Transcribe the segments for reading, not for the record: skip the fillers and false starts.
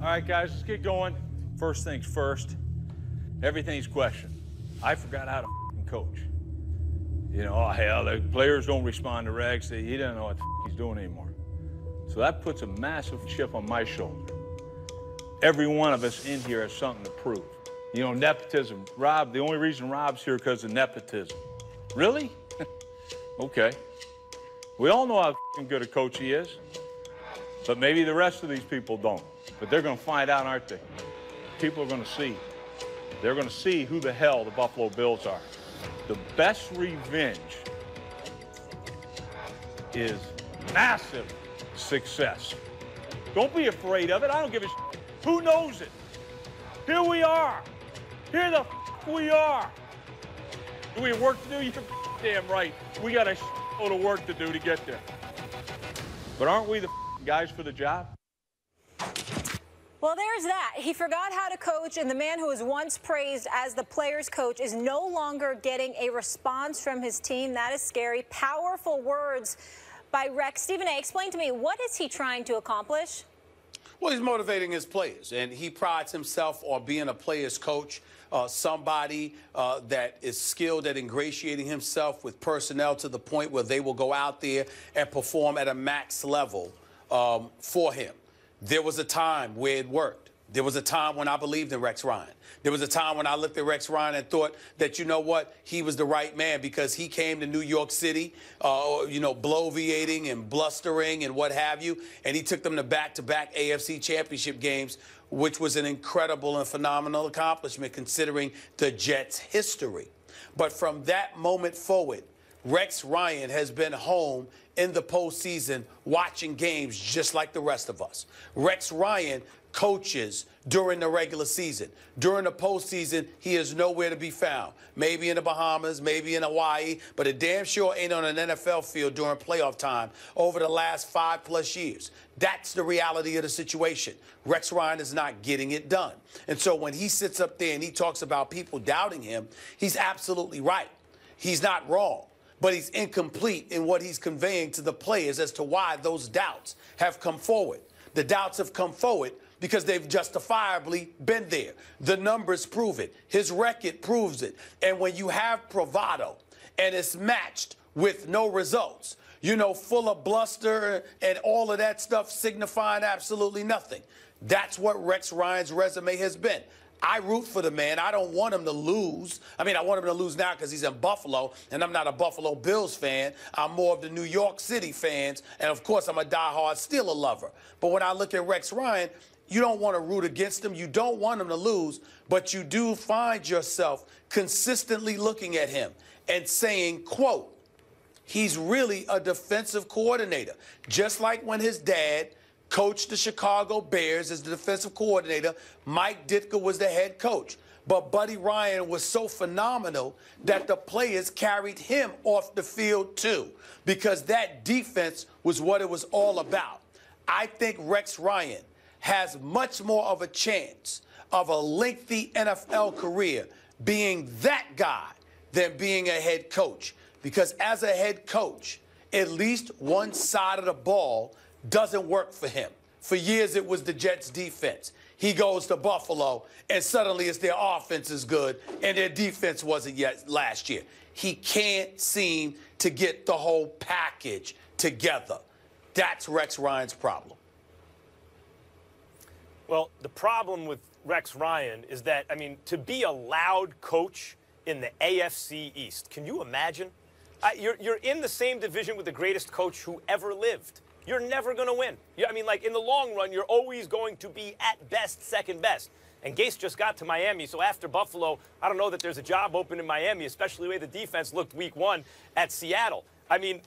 All right, guys, let's get going. First things first, everything's questioned. I forgot how to coach. You know, oh, hell, the players don't respond to regs. He doesn't know what he's doing anymore. So that puts a massive chip on my shoulder. Every one of us in here has something to prove. You know, nepotism. Rob, the only reason Rob's here because of nepotism. Really? Okay. We all know how good a coach he is, but maybe the rest of these people don't. But they're going to find out, aren't they? People are going to see. They're going to see who the hell the Buffalo Bills are. The best revenge is massive success. Don't be afraid of it. I don't give a shit. Who knows it? Here we are. Here the we are. Do we have work to do? You're damn right. We got a load of work to do to get there. But aren't we the guys for the job? Well, there's that. He forgot how to coach, and the man who was once praised as the players' coach is no longer getting a response from his team. That is scary. Powerful words by Rex. Stephen A., explain to me, what is he trying to accomplish? Well, he's motivating his players, and he prides himself on being a player's coach, somebody that is skilled at ingratiating himself with personnel to the point where they will go out there and perform at a max level for him. There was a time where it worked. There was a time when I believed in Rex Ryan. There was a time when I looked at Rex Ryan and thought that, you know what, he was the right man because he came to New York City, you know, bloviating and blustering and what have you, and he took them to back-to-back AFC championship games, which was an incredible and phenomenal accomplishment considering the Jets' history. But from that moment forward, Rex Ryan has been home in the postseason watching games just like the rest of us. Rex Ryan coaches during the regular season. During the postseason, he is nowhere to be found. Maybe in the Bahamas, maybe in Hawaii, but it damn sure ain't on an NFL field during playoff time over the last 5+ years. That's the reality of the situation. Rex Ryan is not getting it done. And so when he sits up there and he talks about people doubting him, he's absolutely right. He's not wrong. But he's incomplete in what he's conveying to the players as to why those doubts have come forward. The doubts have come forward because they've justifiably been there. The numbers prove it. His record proves it. And when you have bravado and it's matched with no results, you know, full of bluster and all of that stuff signifying absolutely nothing. That's what Rex Ryan's resume has been. I root for the man. I don't want him to lose. I mean, I want him to lose now because he's in Buffalo, and I'm not a Buffalo Bills fan. I'm more of the New York City fans, and, of course, I'm a diehard Steeler lover. But when I look at Rex Ryan, you don't want to root against him. You don't want him to lose, but you do find yourself consistently looking at him and saying, quote, he's really a defensive coordinator, just like when his dad coached the Chicago Bears as the defensive coordinator. Mike Ditka was the head coach. But Buddy Ryan was so phenomenal that the players carried him off the field, too, because that defense was what it was all about. I think Rex Ryan has much more of a chance of a lengthy NFL career being that guy than being a head coach, because as a head coach, at least one side of the ball doesn't work for him. For years, it was the Jets' defense. He goes to Buffalo, and suddenly it's their offense is good, and their defense wasn't yet last year. He can't seem to get the whole package together. That's Rex Ryan's problem. Well, the problem with Rex Ryan is that, I mean, to be a loud coach in the AFC East, can you imagine? You're in the same division with the greatest coach who ever lived. You're never going to win. I mean, like, in the long run, you're always going to be, at best, second best. And Gase just got to Miami, so after Buffalo, I don't know that there's a job open in Miami, especially the way the defense looked week 1 at Seattle. I mean,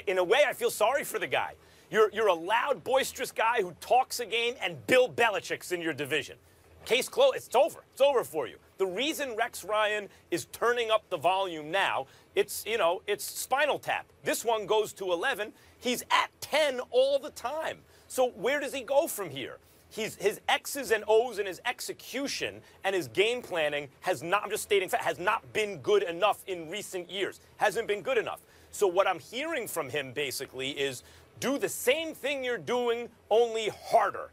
in a way, I feel sorry for the guy. You're a loud, boisterous guy who talks a game, and Bill Belichick's in your division. Case closed. It's over. It's over for you. The reason Rex Ryan is turning up the volume now, it's Spinal Tap. This one goes to 11. He's at 10 all the time. So where does he go from here? His X's and O's and his execution and his game planning has not, I'm just stating fact, has not been good enough in recent years. Hasn't been good enough. So what I'm hearing from him basically is do the same thing you're doing, only harder.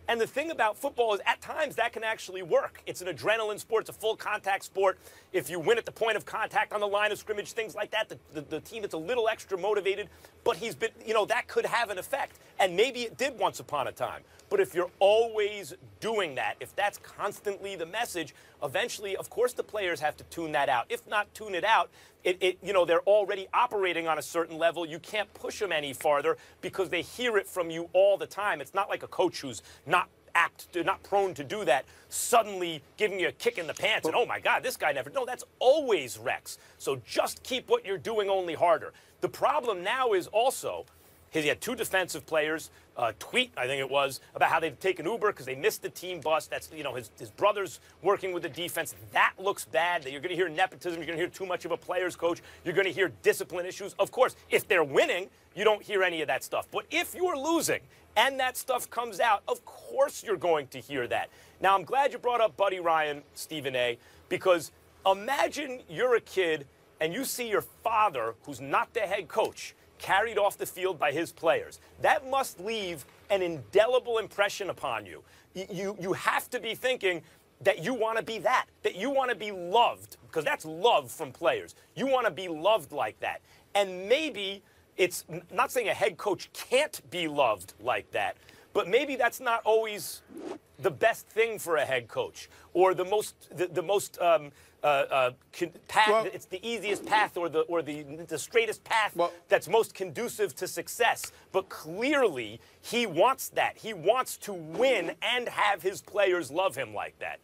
And the thing about football is at times that can actually work. It's an adrenaline sport. It's a full contact sport. If you win at the point of contact on the line of scrimmage, things like that, the team is a little extra motivated. But he's been, that could have an effect. And maybe it did once upon a time. But if you're always doing that, if that's constantly the message, eventually, of course, the players have to tune that out. If not tune it out, they're already operating on a certain level. You can't push them any farther because they hear it from you all the time. It's not like a coach who's not prone to do that, suddenly giving you a kick in the pants and, oh, my God, this guy never. No, that's always Rex. So just keep what you're doing only harder. The problem now is also he had 2 defensive players tweet, I think it was, about how they'd taken Uber because they missed the team bus. That's, his brother's working with the defense. That looks bad. You're going to hear nepotism. You're going to hear too much of a player's coach. You're going to hear discipline issues. Of course, if they're winning, you don't hear any of that stuff. But if you're losing and that stuff comes out, of course you're going to hear that. Now, I'm glad you brought up Buddy Ryan, Stephen A., because imagine you're a kid and you see your father, who's not the head coach, carried off the field by his players. That must leave an indelible impression upon you. You have to be thinking that you want to be that you want to be loved, because that's love from players. You want to be loved like that. And maybe it's not saying a head coach can't be loved like that, but maybe that's not always the best thing for a head coach, or the path. It's the easiest path, or the straightest path that's most conducive to success. But clearly, he wants that. He wants to win and have his players love him like that.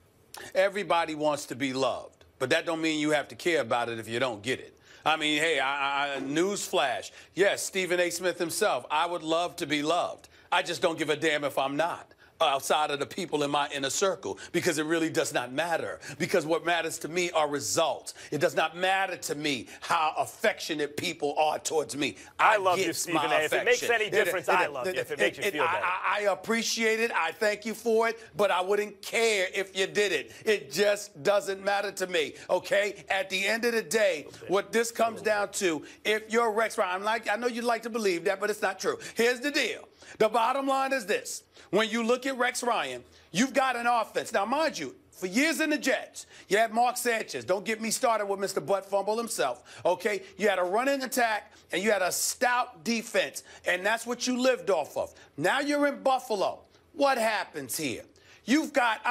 Everybody wants to be loved, but that don't mean you have to care about it if you don't get it. I mean, hey, news flash. Yes, Stephen A. Smith himself, I would love to be loved. I just don't give a damn if I'm not outside of the people in my inner circle, because it really does not matter. Because what matters to me are results. It does not matter to me how affectionate people are towards me. I love you, Stephen A. If it makes any difference, I love you. If it makes you feel better. I appreciate it. I thank you for it. But I wouldn't care if you did it. It just doesn't matter to me, okay? At the end of the day, what this comes down to, if you're Rex Ryan, I know you'd like to believe that, but it's not true. Here's the deal. The bottom line is this. When you look at Rex Ryan, you've got an offense. Now, mind you, for years in the Jets, you had Mark Sanchez. Don't get me started with Mr. Butt Fumble himself, okay? You had a running attack, and you had a stout defense, and that's what you lived off of. Now you're in Buffalo. What happens here? You've got,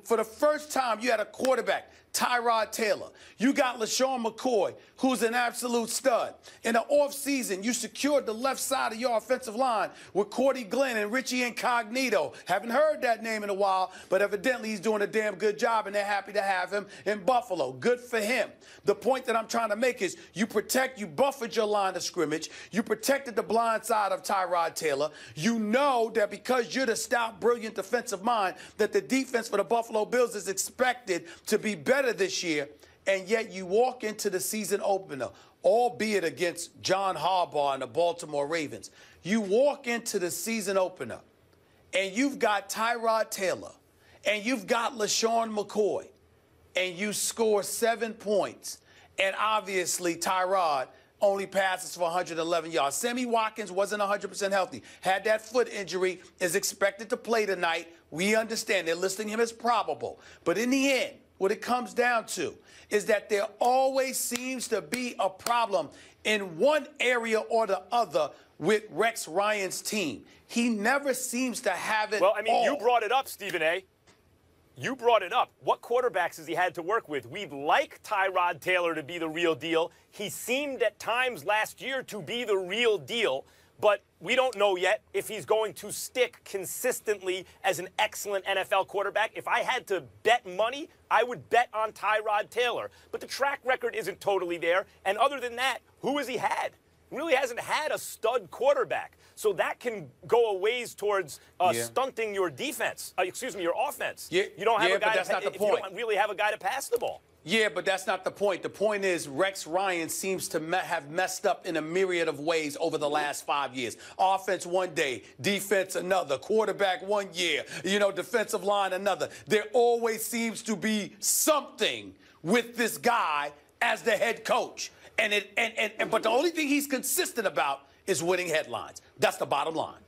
for the first time, you had a quarterback, Tyrod Taylor. You got LaShawn McCoy, who's an absolute stud. In the offseason, you secured the left side of your offensive line with Cordy Glenn and Richie Incognito. Haven't heard that name in a while, but evidently he's doing a damn good job, and they're happy to have him in Buffalo. Good for him. The point that I'm trying to make is you buffered your line of scrimmage. You protected the blind side of Tyrod Taylor. You know that because you're the stout, brilliant defensive mind, that the defense for the Buffalo Bills is expected to be better this year, and yet you walk into the season opener, albeit against John Harbaugh and the Baltimore Ravens. You walk into the season opener, and you've got Tyrod Taylor, and you've got LaShawn McCoy, and you score 7 points, and obviously Tyrod only passes for 111 yards. Sammy Watkins wasn't 100% healthy. Had that foot injury, is expected to play tonight. We understand they're listing him as probable. But in the end, what it comes down to is that there always seems to be a problem in one area or the other with Rex Ryan's team. He never seems to have it all. You brought it up, Stephen A. You brought it up. What quarterbacks has he had to work with? We'd like Tyrod Taylor to be the real deal. He seemed at times last year to be the real deal, but we don't know yet if he's going to stick consistently as an excellent NFL quarterback. If I had to bet money, I would bet on Tyrod Taylor. But the track record isn't totally there. And other than that, who has he had? He really hasn't had a stud quarterback. So that can go a ways towards stunting your defense. Your offense. Yeah, you don't have a guy but that's not the point. You don't really have a guy to pass the ball. Yeah, but that's not the point. The point is Rex Ryan seems to have messed up in a myriad of ways over the last 5 years. Offense one day, defense another, quarterback 1 year, defensive line another. There always seems to be something with this guy as the head coach. But the only thing he's consistent about is winning headlines. That's the bottom line.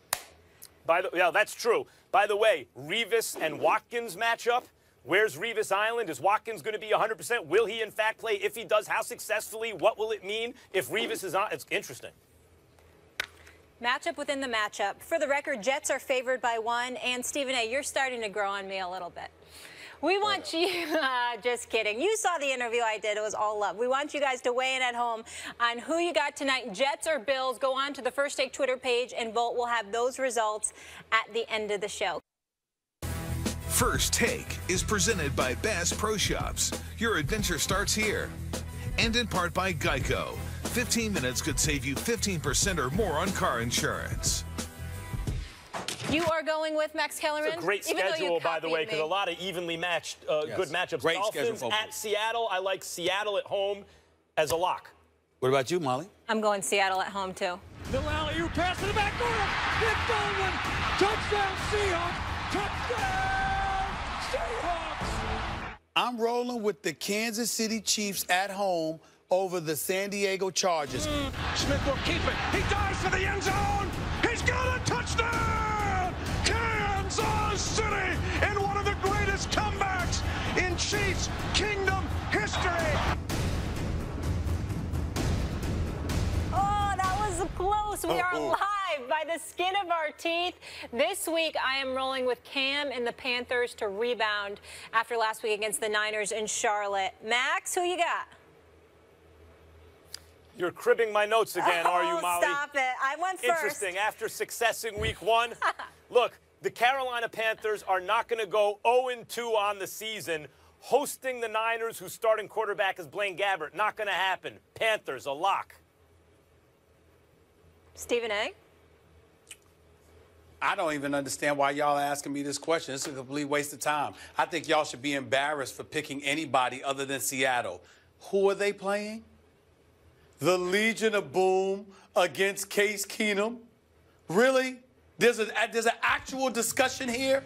Yeah, that's true. By the way, Revis and Watkins matchup. Where's Revis Island? Is Watkins going to be 100%? Will he, in fact, play? If he does, how successfully? What will it mean if Revis is on? It's interesting. Matchup within the matchup. For the record, Jets are favored by 1. And Stephen A., you're starting to grow on me a little bit. We want you, just kidding. You saw the interview I did. It was all love. We want you guys to weigh in at home on who you got tonight, Jets or Bills. Go on to the First Take Twitter page and vote. We'll have those results at the end of the show. First Take is presented by Bass Pro Shops. Your adventure starts here. And in part by Geico. 15 minutes could save you 15% or more on car insurance. You are going with Max Kellerman? It's a great schedule, by the way, because a lot of evenly matched good matchups. Great Dolphins schedule at Seattle. I like Seattle at home as a lock. What about you, Molly? I'm going Seattle at home, too. Little alley-oop pass to the back corner. Nick Baldwin. Touchdown, Seahawks. Touchdown, Seahawks. I'm rolling with the Kansas City Chiefs at home over the San Diego Chargers. Smith will keep it. He dives for the end zone. He's got a touchdown. Kansas City in one of the greatest comebacks in Chiefs Kingdom history. Oh, that was close. We are live by the skin of our teeth. This week, I am rolling with Cam and the Panthers to rebound after last week against the Niners in Charlotte. Max, who you got? You're cribbing my notes again, are you, Molly? Stop it. I went first. Interesting. After success in week 1, look, the Carolina Panthers are not going to go 0-2 on the season. Hosting the Niners, whose starting quarterback is Blaine Gabbert, not going to happen. Panthers, a lock. Stephen A.? I don't even understand why y'all are asking me this question. This is a complete waste of time. I think y'all should be embarrassed for picking anybody other than Seattle. Who are they playing? The Legion of Boom against Case Keenum? Really? There's an actual discussion here?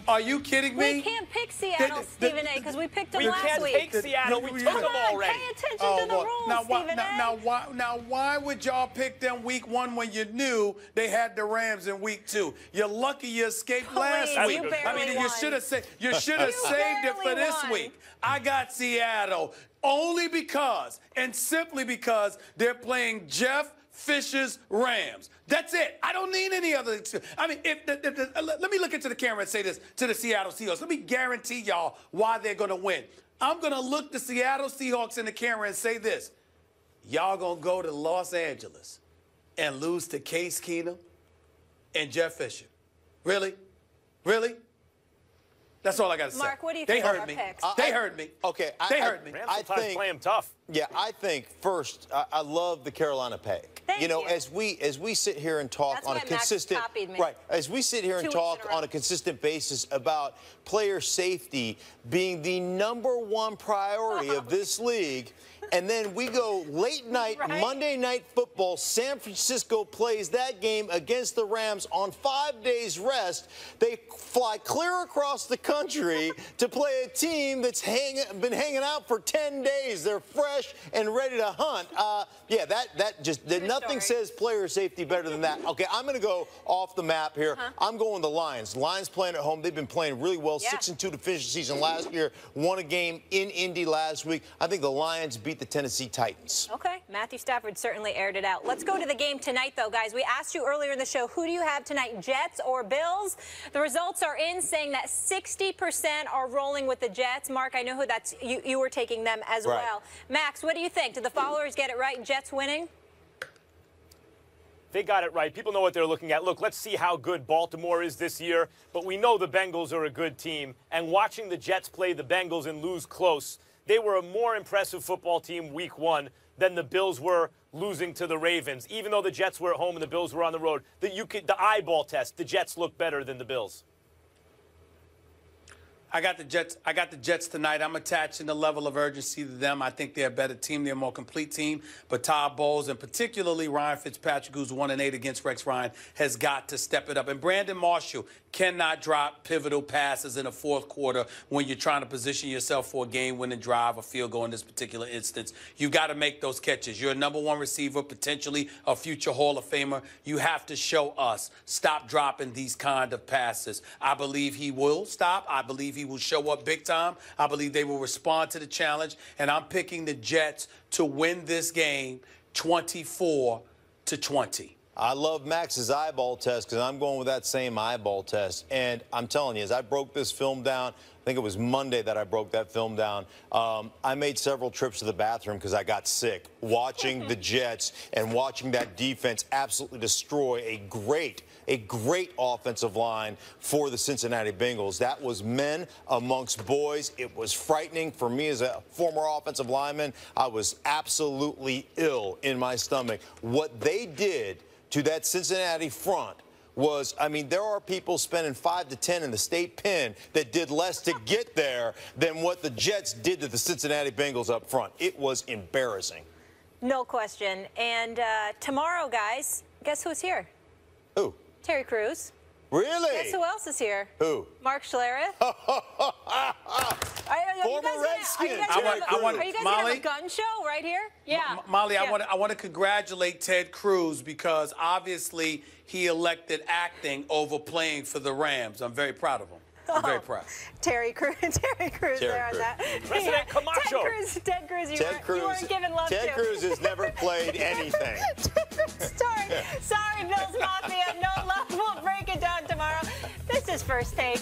Are you kidding me? We can't pick Seattle, Stephen A., because we picked them last week. We can't take Seattle. We took them already. Pay attention to the rules, Stephen A. Now, why would y'all pick them week 1 when you knew they had the Rams in week 2? You're lucky you escaped last week. I mean, you should have saved it for this week. I got Seattle only because, and simply because, they're playing Jeff Fisher's Rams. That's it. I don't need any other. I mean, let me look into the camera and say this to the Seattle Seahawks. Let me guarantee y'all why they're going to win. I'm going to look the Seattle Seahawks in the camera and say this. Y'all going to go to Los Angeles and lose to Case Keenum and Jeff Fisher. Really? Really? That's all I got to say. Mark, what do you think of our picks? They heard me. Okay. They heard me. I think play them tough. Yeah, I think first, I love the Carolina pick. Thank you. As we sit here and talk That's on why a consistent Max copied me. right, as we sit here and 2 weeks talk in a row. on a consistent basis about player safety being the #1 priority of this league. And then we go late night, Right. Monday Night Football. San Francisco plays that game against the Rams on 5 days rest. They fly clear across the country to play a team that's been hanging out for 10 days. They're fresh and ready to hunt. Nothing says player safety better than that. Okay, I'm going to go off the map here. I'm going the Lions. Lions playing at home. They've been playing really well. Yeah. 6-2 to finish the season last year. Won a game in Indy last week. I think the Lions beat the Tennessee Titans. Okay. Matthew Stafford certainly aired it out. Let's go to the game tonight, though, guys. We asked you earlier in the show, who do you have tonight, Jets or Bills? The results are in, saying that 60% are rolling with the Jets. Mark, I know who that's. You were taking them as well. Max, what do you think? Did the followers get it right? Jets winning? They got it right. People know what they're looking at. Look, let's see how good Baltimore is this year. But we know the Bengals are a good team. And watching the Jets play the Bengals and lose close, they were a more impressive football team week 1 than the Bills were losing to the Ravens. Even though the Jets were at home and the Bills were on the road, the eyeball test, the Jets look better than the Bills. I got the Jets. I got the Jets tonight. I'm attaching the level of urgency to them. I think they're a better team. They're a more complete team. But Todd Bowles and particularly Ryan Fitzpatrick, who's 1-8 against Rex Ryan, has got to step it up. And Brandon Marshall cannot drop pivotal passes in the fourth quarter when you're trying to position yourself for a game-winning drive or field goal in this particular instance. You've got to make those catches. You're a number one receiver, potentially a future Hall of Famer. You have to show us. Stop dropping these kind of passes. I believe he will stop. I believe he will show up big time. I believe they will respond to the challenge. And I'm picking the Jets to win this game 24-20. I love Max's eyeball test because I'm going with that same eyeball test. And I'm telling you, as I broke this film down, I think it was Monday that I broke that film down, I made several trips to the bathroom because I got sick watching the Jets and watching that defense absolutely destroy a great offensive line for the Cincinnati Bengals. That was men amongst boys. It was frightening for me as a former offensive lineman. I was absolutely ill in my stomach. What they did to that Cincinnati front was, I mean, there are people spending 5 to 10 in the state pen that did less to get there than what the Jets did to the Cincinnati Bengals up front. It was embarrassing. No question. And tomorrow, guys, guess who's here? Who? Terry Crews. Really? Guess who else is here? Who? Mark Schlereth. Former Redskin. Are you guys going to Molly, have a gun show right here? Yeah. Molly, yeah. I want to congratulate Ted Cruz because obviously he elected acting over playing for the Rams. I'm very proud of him. I'm very proud. Terry Crews there on that. President Camacho. Ted Cruz, you weren't giving love to. Ted Cruz has never played anything. Sorry, Bills Mafia. No love. We'll break it down tomorrow. This is First Take.